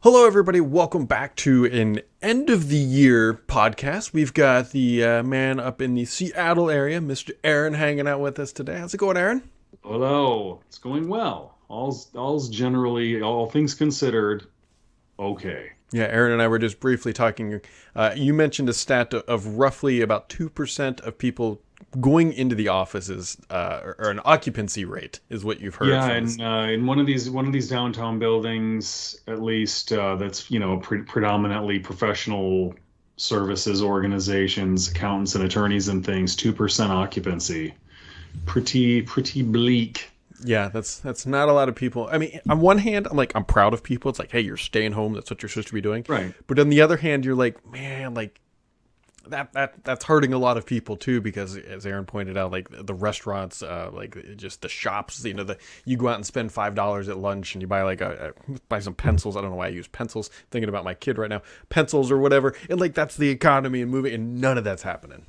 Hello, everybody. Welcome back to an end of the year podcast. We've got the man up in the Seattle area, Mr. Aaron, hanging out with us today. How's it going, Aaron? Hello, it's going well. All's generally, all things considered, okay. Yeah, Aaron and I were just briefly talking. You mentioned a stat of roughly about 2% of people going into the offices, or an occupancy rate, is what you've heard Yeah, from us. and in one of these downtown buildings, at least that's predominantly professional services organizations, accountants and attorneys and things, 2% occupancy. Pretty bleak. Yeah, that's not a lot of people. I mean, on one hand, I'm proud of people. It's like, hey, you're staying home. That's what you're supposed to be doing. Right. But on the other hand, you're like, man, like that's hurting a lot of people too, because as Aaron pointed out, like the restaurants, like just the shops, you go out and spend $5 at lunch and you buy buy some pencils. I don't know why I use pencils. Thinking about my kid right now, pencils or whatever, and like that's the economy and moving, and none of that's happening.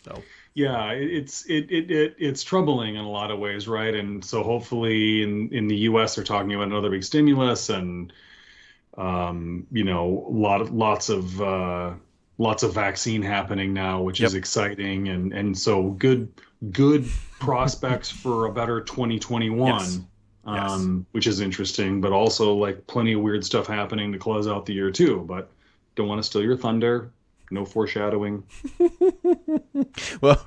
So Yeah, it's troubling in a lot of ways, right? And so hopefully in the US they're talking about another big stimulus and lots of vaccine happening now, which is yep, exciting and so good prospects for a better yes, 2021, yes. which is interesting, but also like plenty of weird stuff happening to close out the year too. But don't want to steal your thunder. No foreshadowing. Well,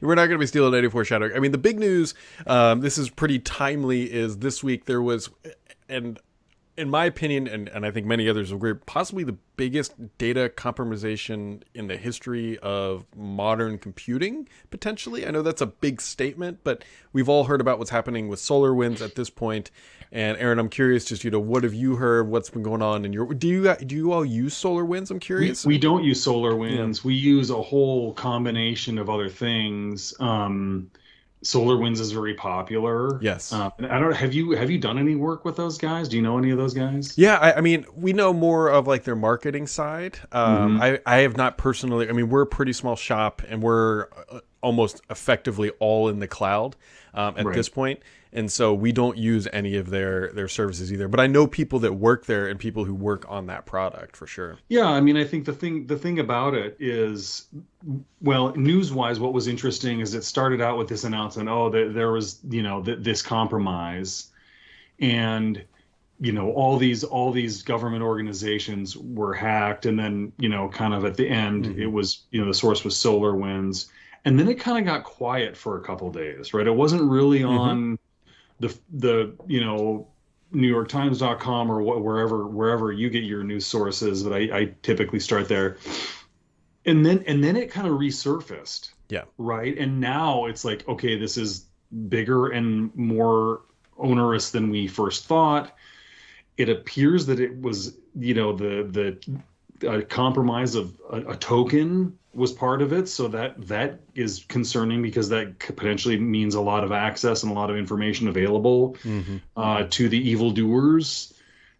we're not going to be stealing any foreshadowing. I mean, the big news, this is pretty timely, is this week there was, and in my opinion, and I think many others agree, possibly the biggest data compromisation in the history of modern computing, potentially. I know that's a big statement, but we've all heard about what's happening with SolarWinds at this point. And Aaron, I'm curious, just what have you heard? What's been going on in your? Do you all use SolarWinds? I'm We curious. we don't use Yeah. SolarWinds. We use a whole combination of other things. SolarWinds is very popular. Yes. And I don't have you done any work with those guys? Do you know any of those guys? Yeah, I mean, we know more of like their marketing side. Hmm. I have not personally. I mean, we're a pretty small shop, and we're almost effectively all in the cloud at Right. this point, and so we don't use any of their services either. But I know people that work there and people who work on that product for sure. Yeah, I mean, I think the thing about it is, well, news-wise, what was interesting is it started out with this announcement, oh, there was, this compromise, and all these government organizations were hacked, and then kind of at the end it Hmm. was the source was SolarWinds, and then it kind of got quiet for a couple days, right? It wasn't really Hmm. on the NewYorkTimes.com or wherever you get your news sources, but I typically start there, and then it kind of resurfaced, Yeah. right? And now it's like, okay, this is bigger and more onerous than we first thought. It appears that it was, the compromise of a token was part of it. So that is concerning because that potentially means a lot of access and a lot of information available Hmm. to the evildoers.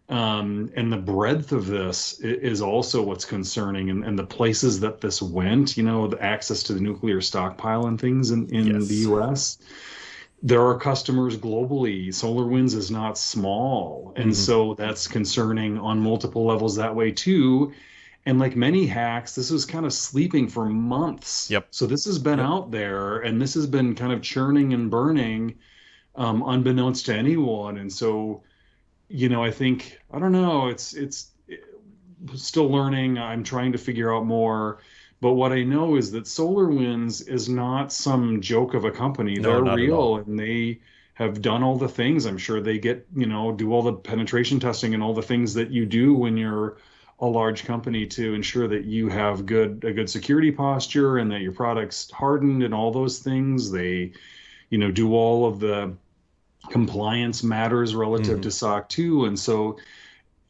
And the breadth of this is also what's concerning, and the places that this went, the access to the nuclear stockpile and things in the Yes. US. There are customers globally. SolarWinds is not small. And Hmm. so that's concerning on multiple levels that way too. And like many hacks, this was kind of sleeping for months. Yep. So this has been Yep. out there and this has been kind of churning and burning, unbeknownst to anyone. And so, I think, I don't know, it's still learning. I'm trying to figure out more. But what I know is that SolarWinds is not some joke of a company. No, They're not at all. real and they have done all the things. I'm sure they do all the penetration testing and all the things that you do when you're a large company to ensure that you have a good security posture and that your product's hardened and all those things. They, do all of the compliance matters relative Hmm. to SOC 2. And so,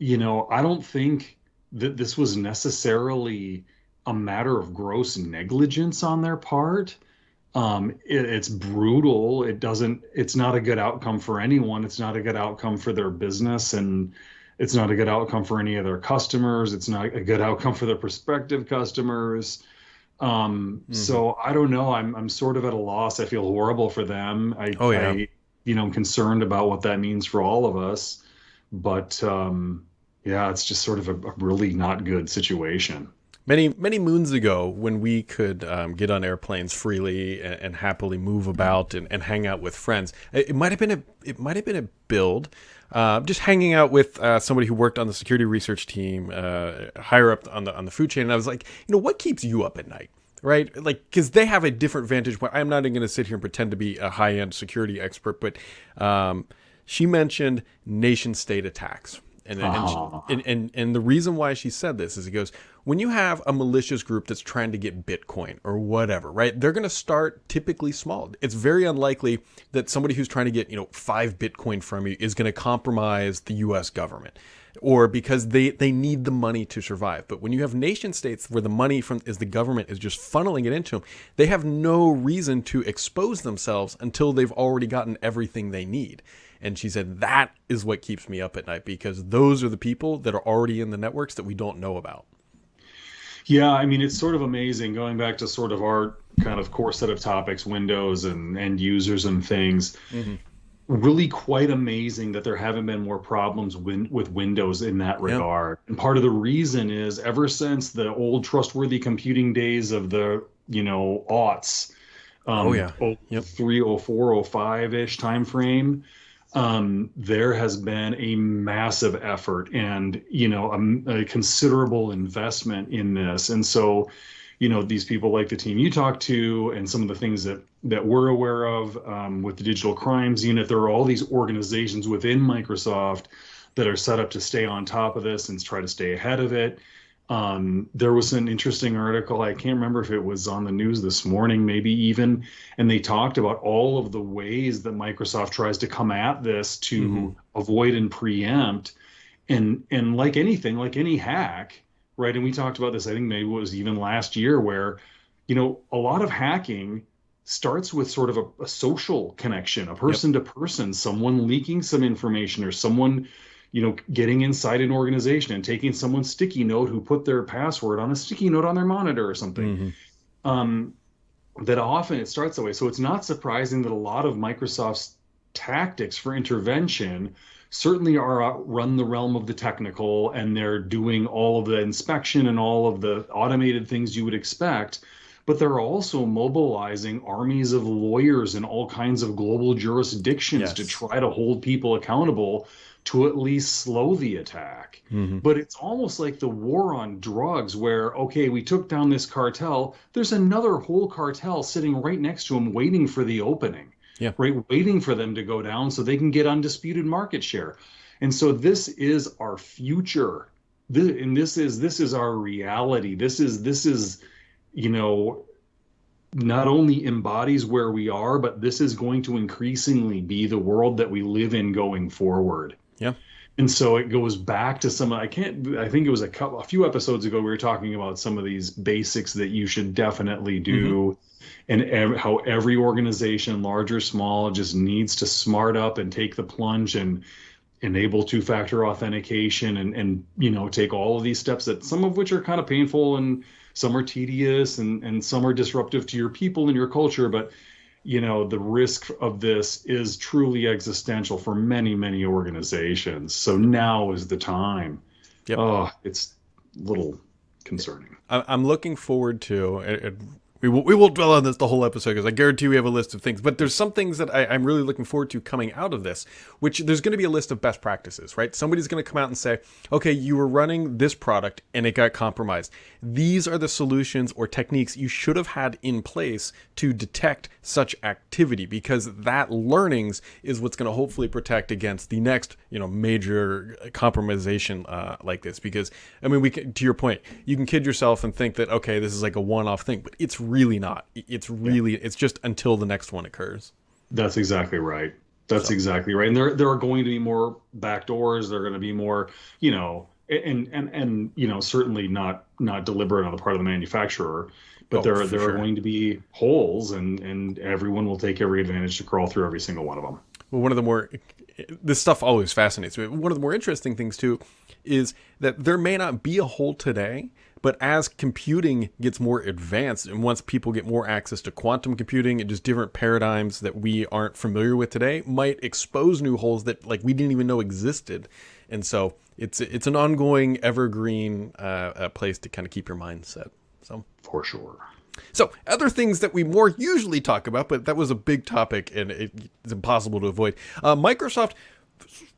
I don't think that this was necessarily a matter of gross negligence on their part. It's brutal. It's not a good outcome for anyone. It's not a good outcome for their business, and it's not a good outcome for any of their customers. It's not a good outcome for their prospective customers. Hmm. So I don't know. I'm sort of at a loss. I feel horrible for them. Oh yeah. I'm concerned about what that means for all of us. But Yeah, it's just sort of a really not good situation. Many moons ago, when we could get on airplanes freely and happily move about and hang out with friends, it might have been a build, just hanging out with somebody who worked on the security research team higher up on the food chain. And I was like, what keeps you up at night? Right? Like, because they have a different vantage point. I'm not even going to sit here and pretend to be a high end security expert, but she mentioned nation state attacks. Ah, And the reason why she said this is, it goes, when you have a malicious group that's trying to get Bitcoin or whatever, right? They're going to start typically small. It's very unlikely that somebody who's trying to get, 5 Bitcoin from you is going to compromise the US government, or because they need the money to survive. But when you have nation states where the money from is the government is just funneling it into them, they have no reason to expose themselves until they've already gotten everything they need. And she said, that is what keeps me up at night, because those are the people that are already in the networks that we don't know about. yeah, I mean, it's sort of amazing going back to sort of our kind of core set of topics, Windows and end users and things. Mm-hmm. Really quite amazing that there haven't been more problems with Windows in that Yeah. regard. And part of the reason is ever since the old trustworthy computing days of the, aughts, Oh, yeah. oh Yep. 03, 04, 05-ish time frame, there has been a massive effort and a considerable investment in this. And so, these people like the team you talk to and some of the things that we're aware of with the digital crimes unit, there are all these organizations within Microsoft that are set up to stay on top of this and try to stay ahead of it. There was an interesting article, I can't remember if it was on the news this morning, maybe even, and they talked about all of the ways that Microsoft tries to come at this Mm-hmm. to avoid and preempt. And like anything, like any hack, right? And we talked about this, I think maybe it was even last year, where, a lot of hacking starts with sort of a social connection, a Yep. person to person, someone leaking some information or someone getting inside an organization and taking someone's sticky note who put their password on a sticky note on their monitor or something. Mm-hmm. Um, that often it starts that way. So it's not surprising that a lot of Microsoft's tactics for intervention certainly are run the realm of the technical, and they're doing all of the inspection and all of the automated things you would expect. But they're also mobilizing armies of lawyers in all kinds of global jurisdictions to Yes. try to hold people accountable to at least slow the attack. Mm-hmm. But it's almost like the war on drugs, where, okay, we took down this cartel. There's another whole cartel sitting right next to them, waiting for the opening, Yeah. right? Waiting for them to go down so they can get undisputed market share. And so this is our future. This is our reality. This is, you know, not only embodies where we are, but this is going to increasingly be the world that we live in going forward. Yeah. And so it goes back to I think it was a few episodes ago, we were talking about some of these basics that you should definitely Mm-hmm. do, and how every organization, large or small, just needs to smart up and take the plunge and enable two-factor authentication and take all of these steps, that some of which are kind of painful and some are tedious and some are disruptive to your people and your culture. But the risk of this is truly existential for many, many organizations. So now is the time. Yep. Oh, it's a little concerning. I'm looking forward to it. We will dwell on this the whole episode, because I guarantee we have a list of things. But there's some things that I'm really looking forward to coming out of this, which there's going to be a list of best practices, right? Somebody's going to come out and say, okay, you were running this product and it got compromised. These are the solutions or techniques you should have had in place to detect such activity, because that learnings is what's going to hopefully protect against the next, major compromisation like this. Because, I mean, to your point, you can kid yourself and think that, okay, this is like a one-off thing, but it's really not. It's just until the next one occurs. That's exactly right. That's So, exactly right. And there are going to be more backdoors. There are going to be more, and certainly not deliberate on the part of the manufacturer, but oh, there for there are sure. going to be holes, and everyone will take every advantage to crawl through every single one of them. Well, this stuff always fascinates me. One of the more interesting things too is that there may not be a hole today, but as computing gets more advanced, and once people get more access to quantum computing and just different paradigms that we aren't familiar with today, might expose new holes that, like, we didn't even know existed. And so it's an ongoing, evergreen place to kind of keep your mind set. So For sure. So other things that we more usually talk about, but that was a big topic and it's impossible to avoid. Microsoft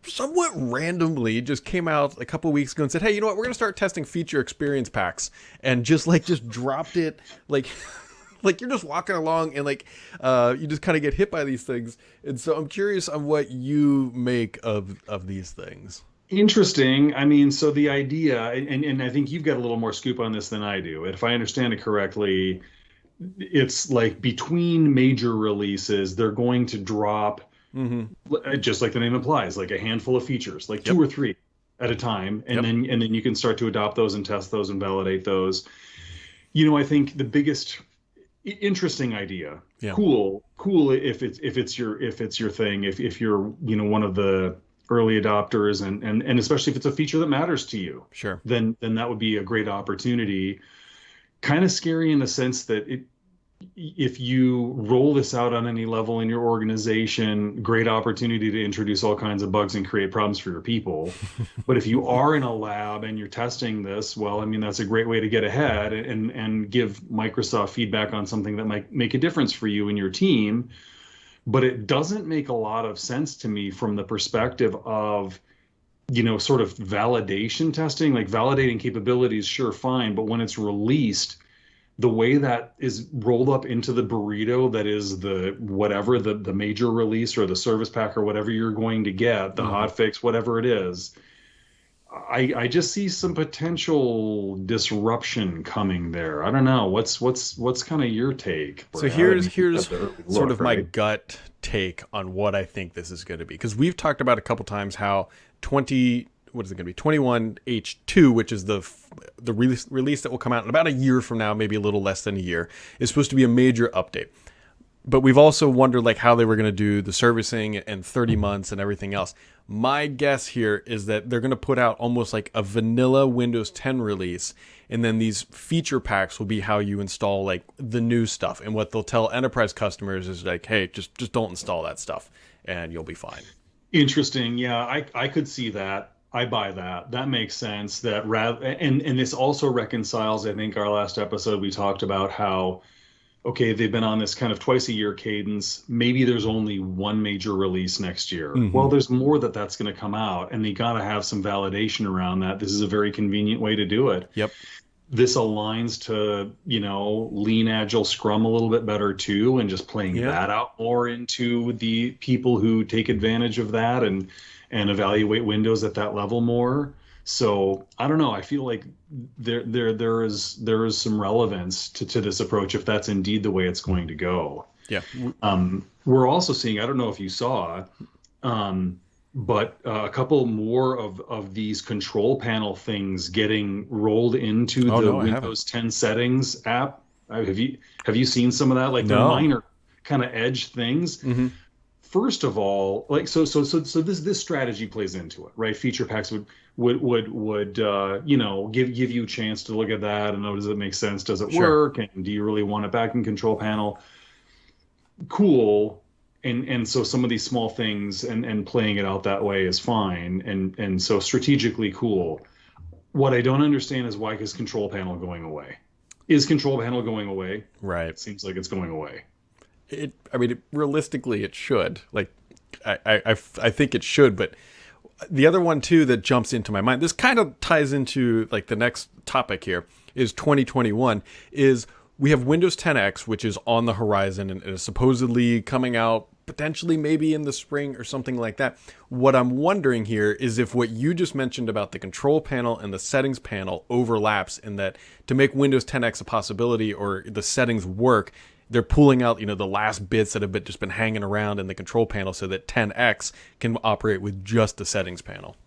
somewhat randomly just came out a couple weeks ago and said, hey, you know what? We're going to start testing feature experience packs, and just dropped it like like you're just walking along and you just kind of get hit by these things. And so I'm curious on what you make of these things. Interesting. I mean, so the idea, and I think you've got a little more scoop on this than I do. If I understand it correctly, it's like between major releases, they're going to drop, just like the name implies, like a handful of features, like two or three at a time, and then you can start to adopt those and test those and validate those. I think the biggest interesting idea, cool if it's your thing, if you're one of the early adopters, and especially if it's a feature that matters to you, sure, then that would be a great opportunity. Kind of scary in the sense that if you roll this out on any level in your organization, great opportunity to introduce all kinds of bugs and create problems for your people. But if you are in a lab and you're testing this, well, I mean, that's a great way to get ahead and give Microsoft feedback on something that might make a difference for you and your team. But it doesn't make a lot of sense to me from the perspective of, sort of validation testing. Like validating capabilities, sure, fine. But when it's released, the way that is rolled up into the burrito that is the major release or the service pack or whatever you're going to get, the hot fix, whatever it is, I just see some potential disruption coming there. I don't know. What's kind of your take, Brad? So here's sort of my gut take on what I think this is going to be, because we've talked about a couple times how 21H2, which is the release that will come out in about a year from now, maybe a little less than a year, is supposed to be a major update. But we've also wondered how they were going to do the servicing and 30 months and everything else. My guess here is that they're going to put out almost like a vanilla Windows 10 release, and then these feature packs will be how you install the new stuff. And what they'll tell enterprise customers is hey, just don't install that stuff and you'll be fine. Interesting. Yeah, I could see that. I buy that. That makes sense. That and this also reconciles, I think, our last episode we talked about how, okay, they've been on this kind of twice a year cadence. Maybe there's only one major release next year. Well, there's more that's going to come out, and they got to have some validation around that. This is a very convenient way to do it. Yep. This aligns to, lean, agile, Scrum a little bit better too, and just playing that out more into the people who take advantage of that and evaluate Windows at that level more. So I don't know. I feel like there is some relevance to this approach if that's indeed the way it's going to go. Yeah. We're also seeing, I don't know if you saw, but a couple more of these control panel things getting rolled into the Windows 10 settings app. Have you seen some of that? The minor kind of edge things. First of all, so this strategy plays into it, right? Feature packs would give you a chance to look at that and know, does it make sense? Does it work? And do you really want it back in control panel? Cool. And so some of these small things and playing it out that way is fine. And so strategically cool. What I don't understand is why is control panel going away? Is control panel going away? Right. It seems like it's going away. Realistically, it should. I think it should, but the other one too that jumps into my mind, this kind of ties into the next topic here, is 2021, is we have Windows 10X, which is on the horizon and is supposedly coming out potentially maybe in the spring or something like that. What I'm wondering here is if what you just mentioned about the control panel and the settings panel overlaps, in that to make Windows 10X a possibility or the settings work, they're pulling out, the last bits that have just been hanging around in the control panel so that 10X can operate with just the settings panel.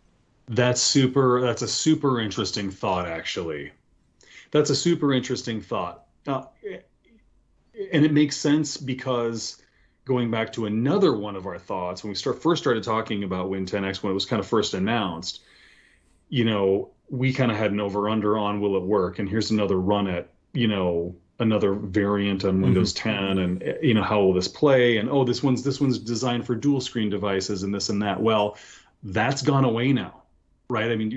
That's a super interesting thought, actually. That's a super interesting thought. And it makes sense because going back to another one of our thoughts, when we first started talking about Win 10X, when it was kind of first announced, we kind of had an over-under on will it work? And here's another run at, another variant on Windows 10, and how will this play? And this one's designed for dual screen devices and this and that. Well, that's gone away now. right? I mean,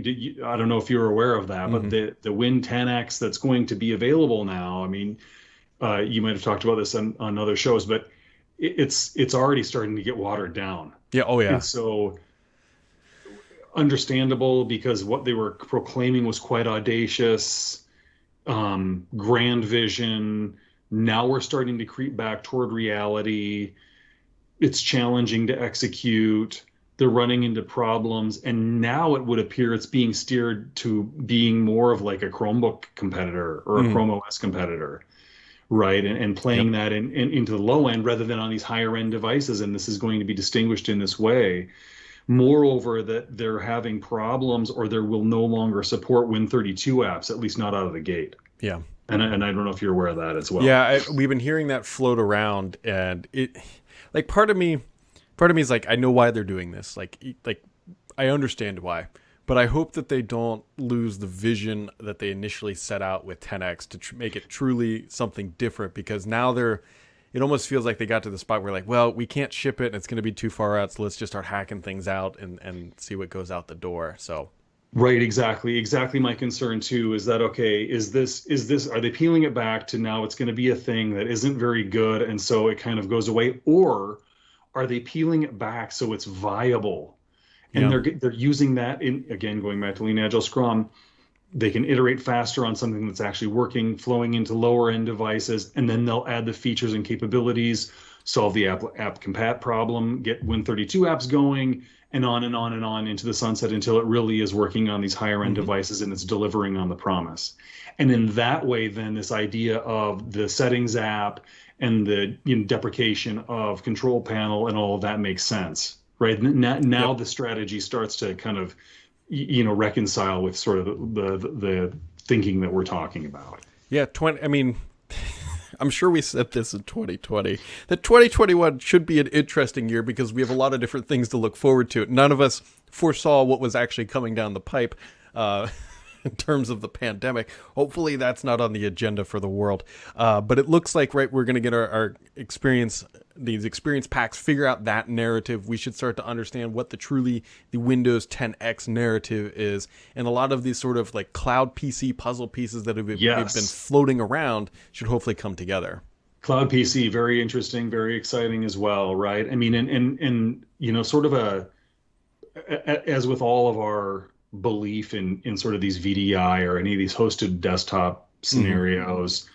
I don't know if you were aware of that, but Hmm. the Win 10X that's going to be available now, I mean, you might have talked about this on other shows, but it's already starting to get watered down. Yeah. Oh And yeah. so understandable because what they were proclaiming was quite audacious, grand vision. Now we're starting to creep back toward reality. It's challenging to execute. They're running into problems. And now it would appear it's being steered to being more of like a Chromebook competitor or a Hmm. Chrome OS competitor, right? And Yep. playing that into the low end rather than on these higher end devices. And this is going to be distinguished in this way. Moreover, that they're having problems or they will no longer support Win32 apps, at least not out of the gate. Yeah. And I don't know if you're aware of that as well. Yeah. We've been hearing that float around, and it, like, part of me is like, I know why they're doing this. Like I understand why, but I hope that they don't lose the vision that they initially set out with 10x to make it truly something different. Because now it almost feels like they got to the spot where like, well, we can't ship it and it's going to be too far out, so let's just start hacking things out and see what goes out the door. So Right, exactly my concern too is that okay, is this are they peeling it back to now it's going to be a thing that isn't very good and so it kind of goes away, or are they peeling it back so it's viable and yeah. they're using that in, again, going back to Lean Agile Scrum, they can iterate faster on something that's actually working, flowing into lower end devices, and then they'll add the features and capabilities, solve the app compat problem, get Win32 apps going, and on and on and on into the sunset until it really is working on these higher end Hmm. devices and it's delivering on the promise. And in that way, then this idea of the settings app and the deprecation of control panel and all of that makes sense, right? Now Yep. the strategy starts to kind of reconcile with sort of the thinking that we're talking about. Yeah. 20. I mean, I'm sure we said this in 2020 that 2021 should be an interesting year because we have a lot of different things to look forward to. None of us foresaw what was actually coming down the pipe. Uh, in terms of the pandemic. Hopefully that's not on the agenda for the world. But it looks like, right, we're going to get our experience, these experience packs, figure out that narrative. We should start to understand what the Windows 10X narrative is. And a lot of these sort of like cloud PC puzzle pieces that have been Yes. floating around should hopefully come together. Cloud PC, very interesting, very exciting as well, right? I mean, and sort of as with all of our belief in sort of these VDI or any of these hosted desktop Hmm. scenarios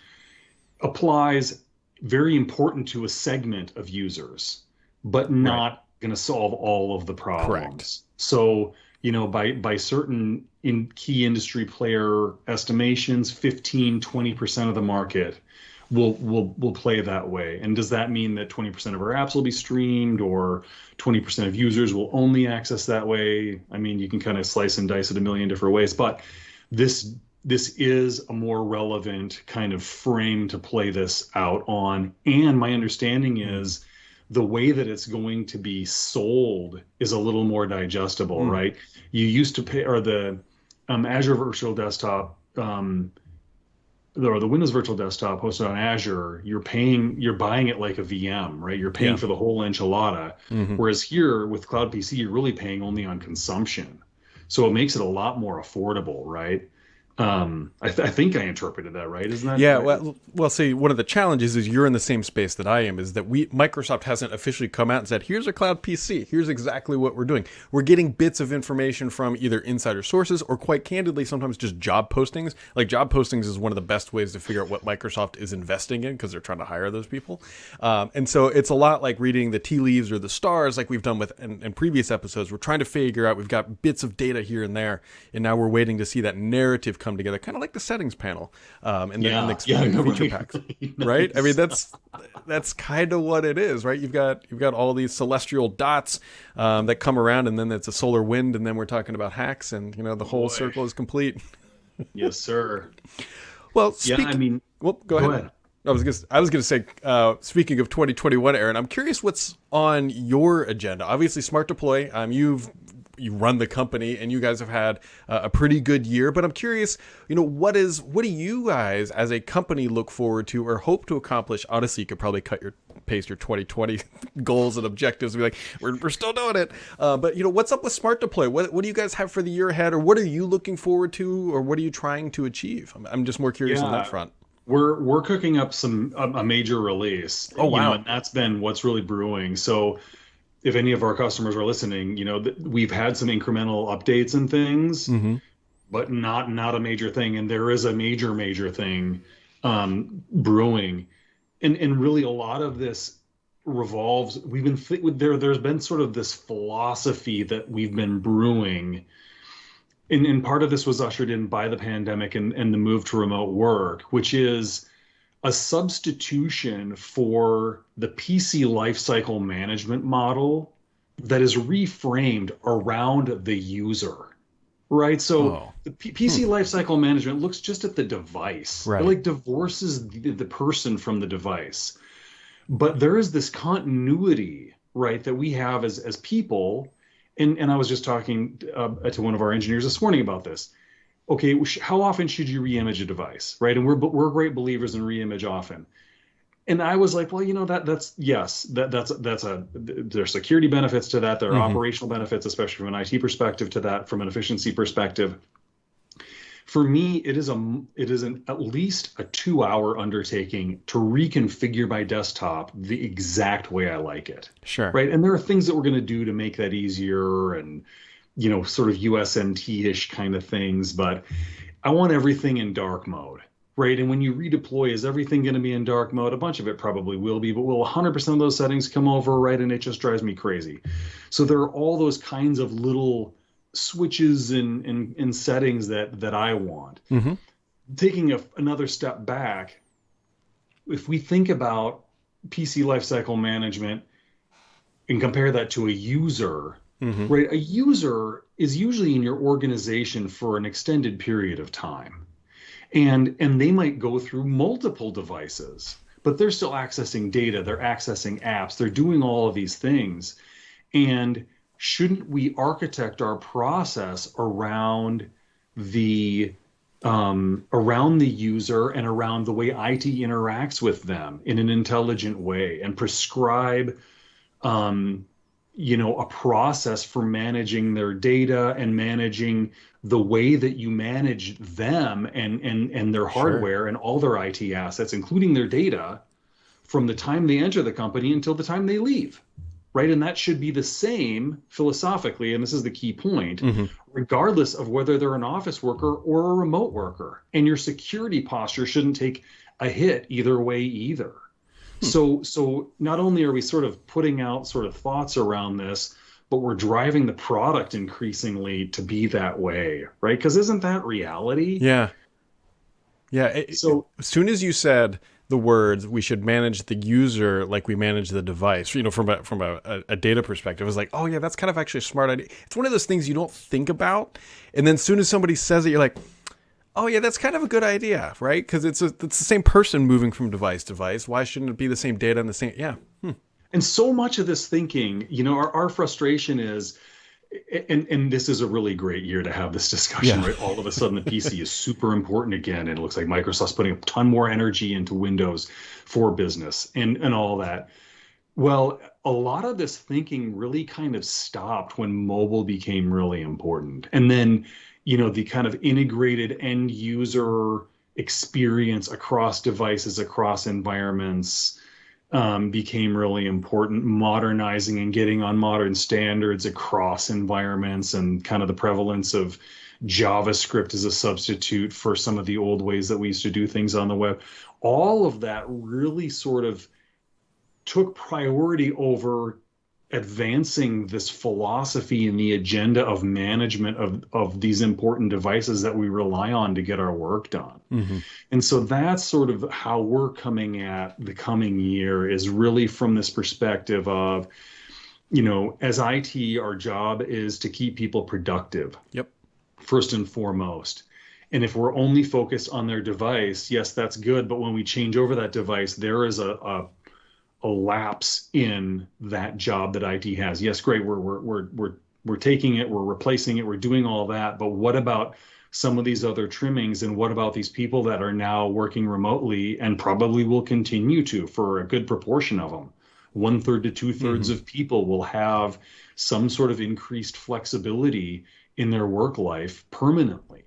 applies very important to a segment of users, but Right. not going to solve all of the Correct. problems. So, by certain in key industry player estimations, 15-20% of the market will play that way. And does that mean that 20% of our apps will be streamed or 20% of users will only access that way? I mean, you can kind of slice and dice it a million different ways, but this this is a more relevant kind of frame to play this out on. And my understanding Mm. is the way that it's going to be sold is a little more digestible, Mm. right? You used to pay, or the Azure Virtual Desktop, or the Windows Virtual Desktop hosted on Azure, you're buying it like a VM, right? You're paying Yeah. for the whole enchilada. Hmm. Whereas here with Cloud PC, you're really paying only on consumption. So it makes it a lot more affordable, right? I think I interpreted that right. Isn't that Yeah, right? well, see, one of the challenges is you're in the same space that I am. Is that Microsoft hasn't officially come out and said, "Here's a cloud PC. Here's exactly what we're doing." We're getting bits of information from either insider sources or, quite candidly, sometimes just job postings. Like job postings is one of the best ways to figure out what Microsoft is investing in because they're trying to hire those people. And so it's a lot like reading the tea leaves or the stars, like we've done with in previous episodes. We're trying to figure out. We've got bits of data here and there, and now we're waiting to see that narrative come together, kind of like the settings panel and Yeah, yeah, the feature right, packs, right. right? I mean, Nice. that's kind of what it is, right? You've got all these celestial dots that come around, and then it's a solar wind, and then we're talking about hacks, and the whole Boy. circle is complete. Yes, sir. Well, Yeah, I mean, well, go go ahead. ahead. I was gonna say, speaking of 2021, Aaron, I'm curious what's on your agenda. Obviously, Smart Deploy. You run the company, and you guys have had a pretty good year. But I'm curious, what do you guys as a company look forward to or hope to accomplish? Honestly, you could probably cut paste your 2020 goals and objectives and be like, we're still doing it. But what's up with SmartDeploy? What do you guys have for the year ahead, or what are you looking forward to, or what are you trying to achieve? I'm just more curious on that Yeah, front. we're cooking up a major release, Oh wow. and that's been what's really brewing. So if any of our customers are listening, we've had some incremental updates and things, Mm-hmm. but not a major thing. And there is a major thing brewing, and really a lot of this revolves. We've been there's been sort of this philosophy that we've been brewing, and part of this was ushered in by the pandemic and the move to remote work, which is a substitution for the PC lifecycle management model that is reframed around the user, right? So Oh. the Hmm. PC lifecycle management looks just at the device. It Right. like divorces the person from the device. But there is this continuity, right, that we have as people. And I was just talking to one of our engineers this morning about this. Okay, how often should you reimage a device, right? And we're great believers in reimage often. And I was like, well, that's yes, that's there's security benefits to that. There are Mm-hmm. operational benefits, especially from an IT perspective, to that, from an efficiency perspective. For me, it is at least a 2 hour undertaking to reconfigure my desktop the exact way I like it, Sure. right? And there are things that we're going to do to make that easier, and sort of USNT-ish kind of things, but I want everything in dark mode, right? And when you redeploy, is everything going to be in dark mode? A bunch of it probably will be, but will 100% of those settings come over, right? And it just drives me crazy. So there are all those kinds of little switches and settings that I want. Mm-hmm. Taking another step back, if we think about PC lifecycle management and compare that to a user, Mm-hmm. right? A user is usually in your organization for an extended period of time. And they might go through multiple devices, but they're still accessing data, they're accessing apps, they're doing all of these things. And shouldn't we architect our process the around the user and around the way IT interacts with them in an intelligent way, and prescribe um, a process for managing their data and managing the way that you manage them and their Sure. hardware and all their IT assets, including their data, from the time they enter the company until the time they leave, right? And that should be the same philosophically, and this is the key point, Mm-hmm. regardless of whether they're an office worker or a remote worker. And your security posture shouldn't take a hit either way either. So not only are we sort of putting out sort of thoughts around this, but we're driving the product increasingly to be that way, right? Because isn't that reality? Yeah. Yeah. So As soon as you said the words, we should manage the user like we manage the device, from a data perspective, it was like, oh yeah, that's kind of actually a smart idea. It's one of those things you don't think about, and then as soon as somebody says it, you're like, oh yeah, that's kind of a good idea, right? Because it's the same person moving from device to device. Why shouldn't it be the same data and the same? Yeah. Hmm. and so much of this thinking, our frustration is, and this is a really great year to have this discussion, Yeah. right? All of a sudden, the PC is super important again, and it looks like Microsoft's putting a ton more energy into Windows for business and all that. Well, a lot of this thinking really kind of stopped when mobile became really important. And then, the kind of integrated end user experience across devices, across environments, became really important, modernizing and getting on modern standards across environments, and kind of the prevalence of JavaScript as a substitute for some of the old ways that we used to do things on the web. All of that really sort of took priority over advancing this philosophy and the agenda of management of these important devices that we rely on to get our work done. Mm-hmm. And so that's sort of how we're coming at the coming year, is really from this perspective of, as IT, our job is to keep people productive, Yep. first and foremost. And if we're only focused on their device, yes, that's good. But when we change over that device, there is a lapse in that job that IT has. Yes, great. We're taking it, we're replacing it, we're doing all that. But what about some of these other trimmings? And what about these people that are now working remotely and probably will continue to for a good proportion of them? One third to two-thirds Hmm. of people will have some sort of increased flexibility in their work life permanently.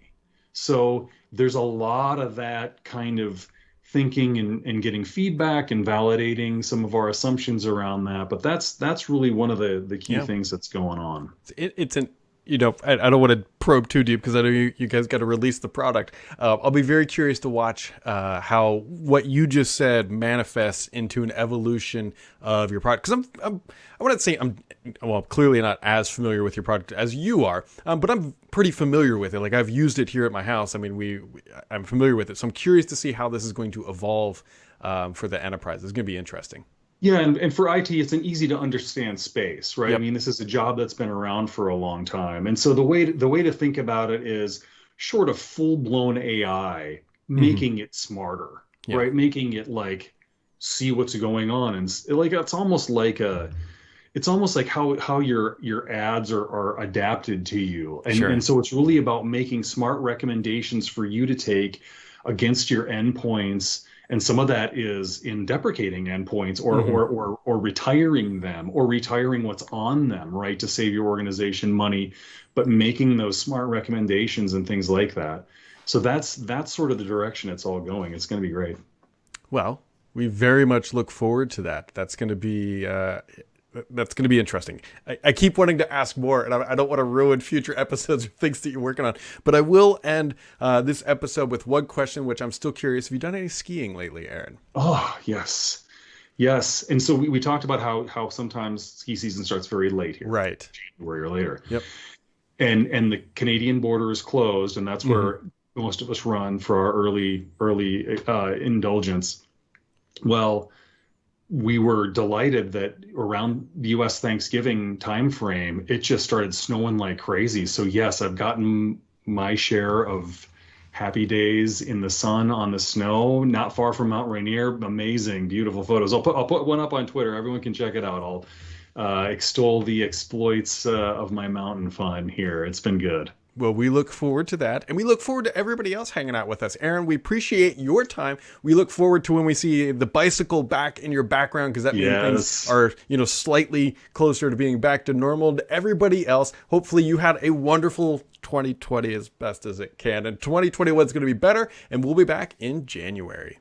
So there's a lot of that kind of thinking and getting feedback and validating some of our assumptions around that. But that's really one of the key Yeah. things that's going on. It's an I don't want to probe too deep because I know you guys got to release the product. I'll be very curious to watch how what you just said manifests into an evolution of your product. Because I wouldn't say I'm well, clearly not as familiar with your product as you are, but I'm pretty familiar with it. Like I've used it here at my house. I mean, I'm familiar with it, so I'm curious to see how this is going to evolve for the enterprise. It's going to be interesting. Yeah, and for IT, it's an easy to understand space, right? I Yep. mean, this is a job that's been around for a long time. And so the way to think about it is short of full-blown AI, Hmm. making it smarter, Yeah. right? Making it like see what's going on and like it's almost like how your ads are adapted to you. And Sure. so it's really about making smart recommendations for you to take against your endpoints. And some of that is in deprecating endpoints or Hmm. or or or retiring them or retiring what's on them, right, to save your organization money, but making those smart recommendations and things like that. So that's sort of the direction it's all going. It's going to be great. Well, we very much look forward to that. That's going to be interesting. I keep wanting to ask more, and I don't want to ruin future episodes or things that you're working on. But I will end this episode with one question, which I'm still curious. Have you done any skiing lately, Aaron? Oh, yes. Yes. And so we talked about how sometimes ski season starts very late here, Right. January or later. Yep. And the Canadian border is closed, and that's Hmm. where most of us run for our early indulgence. Well, we were delighted that around the US Thanksgiving timeframe, it just started snowing like crazy. So yes, I've gotten my share of happy days in the sun on the snow, not far from Mount Rainier. Amazing, beautiful photos. I'll put one up on Twitter. Everyone can check it out. I'll extol the exploits of my mountain fun here. It's been good. Well, we look forward to that. And we look forward to everybody else hanging out with us. Aaron, we appreciate your time. We look forward to when we see the bicycle back in your background because that means things Yes. are, slightly closer to being back to normal. To everybody else, hopefully you had a wonderful 2020 as best as it can. And 2021 is going to be better. And we'll be back in January.